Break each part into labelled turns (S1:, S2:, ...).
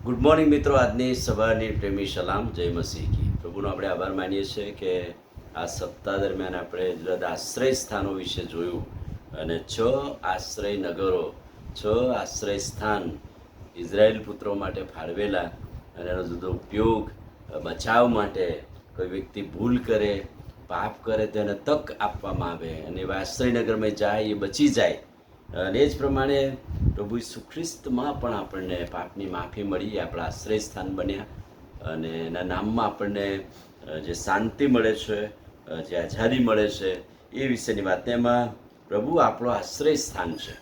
S1: Good morning મિત્રો. આજની સવારની પ્રેમી સલામ, જય મસીહ કી. પ્રભુનો આપણે આભાર માનીએ છીએ કે આ સપ્તાહ દરમિયાન આપણે જુદા આશ્રય સ્થાનો વિશે જોયું અને 6 આશ્રય નગરો, 6 આશ્રય સ્થાન ઇઝરાયેલ પુત્રો માટે ફાળવેલા અને એનો જુદો ઉપયોગ બચાવ માટે. કોઈ વ્યક્તિ ભૂલ કરે, પાપ કરે તો એને તક આપવામાં આવે અને એવા આશ્રયનગરમાં જાય, એ બચી જાય. અને એ જ પ્રમાણે પ્રભુ ઈસુ ખ્રિસ્તમાં પણ આપણને પાપની માફી મળી, આપણા આશ્રય સ્થાન બન્યા અને એના નામમાં આપણને જે શાંતિ મળે છે, જે આઝાદી મળે છે, એ વિશેની વાત. એમાં પ્રભુ આપણો આશ્રય સ્થાન છે.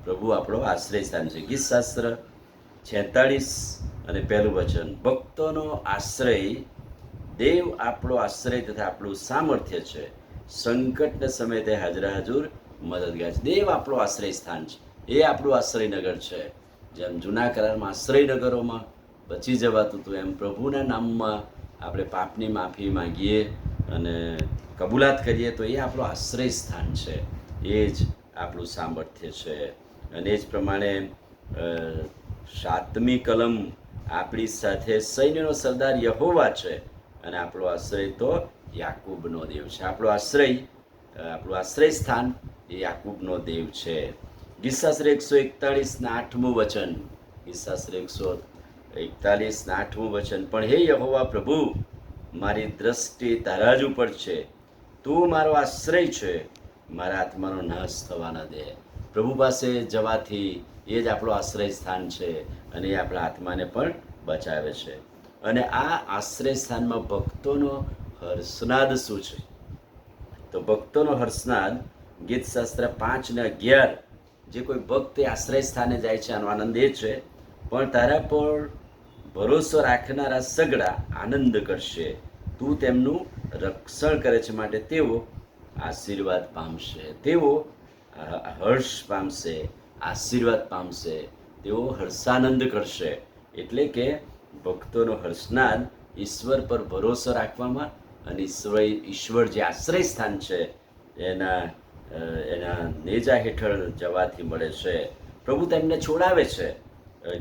S1: પ્રભુ આપણો આશ્રય સ્થાન છે. ગીતશાસ્ત્ર 46 અને 1 વચન, ભક્તોનો આશ્રય, દેવ આપણો આશ્રય તથા આપણું સામર્થ્ય છે, સંકટના સમયે તે હાજરા હજુર મદદગાર છે. દેવ આપણો આશ્રય સ્થાન છે, એ આપણું આશ્રયનગર છે. જેમ જૂના કરારમાં આશ્રયનગરોમાં બચી જવાતું હતું, એમ પ્રભુના નામમાં આપણે પાપની માફી માંગીએ અને કબૂલાત કરીએ તો એ આપણું આશ્રય સ્થાન છે, એ જ આપણું સામર્થ્ય છે. અને એ જ પ્રમાણે 7મી કલમ આપણી સાથે સૈન્યનો સરદાર યહોવા છે અને આપણો આશ્રય તો યાકૂબનો દેવ છે. આપણું આશ્રય સ્થાન એ યાકૂબનો દેવ છે. ગીતશાસ્ત્ર 141 વચન, ગીતશાસ્ત્ર 141 વચન, પણ હે યહોવા પ્રભુ, મારી દ્રષ્ટિ તારા જ ઉપર છે, તું મારો આશ્રય છે, મારા આત્માનો નાશ થવા ન દે. પ્રભુ પાસે જવાથી એ જ આપણો આશ્રય સ્થાન છે અને એ આપણા આત્માને પણ બચાવે છે. અને આ આશ્રય સ્થાનમાં ભક્તોનો હર્ષનાદ શું છે? તો ભક્તોનો હર્ષનાદ ગીતશાસ્ત્ર 5 અને 11, જે કોઈ ભક્ત આશ્રય સ્થાને જાય છે આનો આનંદ એ છે, પણ તારા પર ભરોસો રાખનારા સગડા આનંદ કરશે, તું તેમનું રક્ષણ કરે છે, માટે તેઓ આશીર્વાદ પામશે. તેઓ હર્ષ પામશે, આશીર્વાદ પામશે, તેઓ હર્ષાનંદ કરશે. એટલે કે ભક્તોનો હર્ષનાદ ઈશ્વર પર ભરોસો રાખવામાં અને ઈશ્વર જે આશ્રય સ્થાન છે એના નેજા હેઠળ જવાથી મળે છે. પ્રભુ તેમને છોડાવે છે.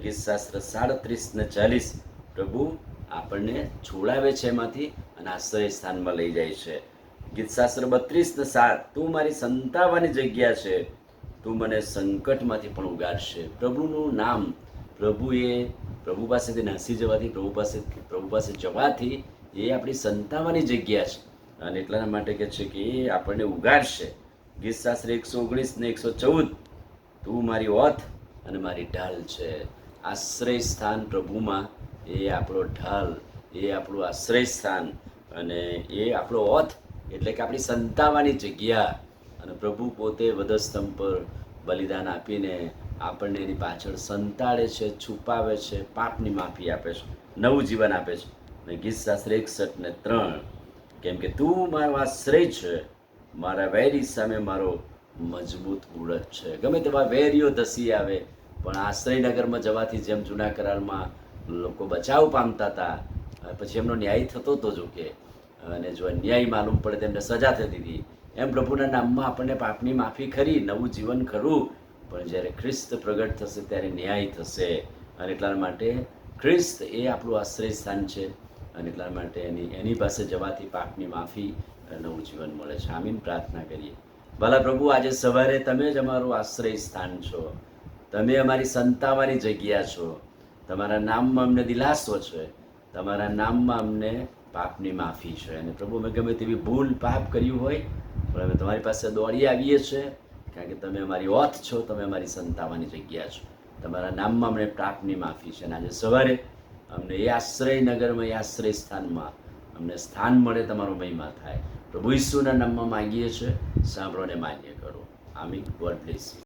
S1: ગીતશાસ્ત્ર 37 અને 40, પ્રભુ આપણને છોડાવે છે એમાંથી અને આશ્રય સ્થાનમાં લઈ જાય છે. ગીતશાસ્ત્ર 32 અને 7, તું મારી સંતાવાની જગ્યા છે, તું મને સંકટમાંથી પણ ઉગારશે. પ્રભુનું નામ, પ્રભુ પાસેથી નાસી જવાથી, પ્રભુ પાસે જવાથી એ આપણી સંતાવાની જગ્યા છે અને એટલા માટે કહે છે કે એ આપણને ઉગારશે. ગીતશાસ્ત્ર 119 અને 114, તું મારી ઓથ અને મારી ઢાલ છે. આશ્રય સ્થાન પ્રભુમાં, એ આપણો ઢાલ, એ આપણું આશ્રય સ્થાન અને એ આપણો ઓથ, એટલે કે આપણી સંતાવાની જગ્યા. અને પ્રભુ પોતે વધસ્તંભ પર બલિદાન આપીને આપણને એની પાછળ સંતાડે છે, છુપાવે છે, પાપની માફી આપે છે, નવું જીવન આપે છે. અને ગીતશાસ્ત્ર 61 અને 3, કેમ કે તું મારો આશ્રય છે, મારા વેરી સામે મારો મજબૂત બુડક છે. ગમે તેવા વેરીઓ ધસી આવે, પણ આશ્રયનગરમાં જવાથી જેમ જૂના કરારમાં લોકો બચાવ પામતા હતા, પછી એમનો ન્યાય થતો હતો, જો કે, અને જો અન્યાય માલુમ પડે તેમને સજા થતી હતી, એમ પ્રભુના નામમાં આપણને પાપની માફી ખરી, નવું જીવન ખરું, પણ જ્યારે ખ્રિસ્ત પ્રગટ થશે ત્યારે ન્યાય થશે. અને એટલા માટે ખ્રિસ્ત એ આપણું આશ્રય સ્થાન છે અને એટલા માટે એની પાસે જવાથી પાપની માફી, નવું જીવન મળે છે. આમીન. પ્રાર્થના કરીએ. ભલા પ્રભુ, આજે સવારે તમે જ અમારું આશ્રય સ્થાન છો, તમે અમારી સંતાવાની જગ્યા છો. તમારા નામમાં અમને દિલાસો છે, તમારા નામમાં અમને પાપની માફી છે. અને પ્રભુ, અમે ગમે તેવી ભૂલ પાપ કર્યું હોય પણ અમે તમારી પાસે દોડી આવીએ છીએ, કારણ કે તમે અમારી ઓથ છો, તમે અમારી સંતાવાની જગ્યા છો. તમારા નામમાં અમને પાપની માફી છે. અને આજે સવારે અમને એ આશ્રયનગરમાં, એ આશ્રય સ્થાનમાં અમને સ્થાન મળે, તમારો મહિમા થાય. પ્રભુ ઈસુના નામમાં માંગીએ છીએ, સાંભળો ને માન્ય કરો. આમીન. God bless you.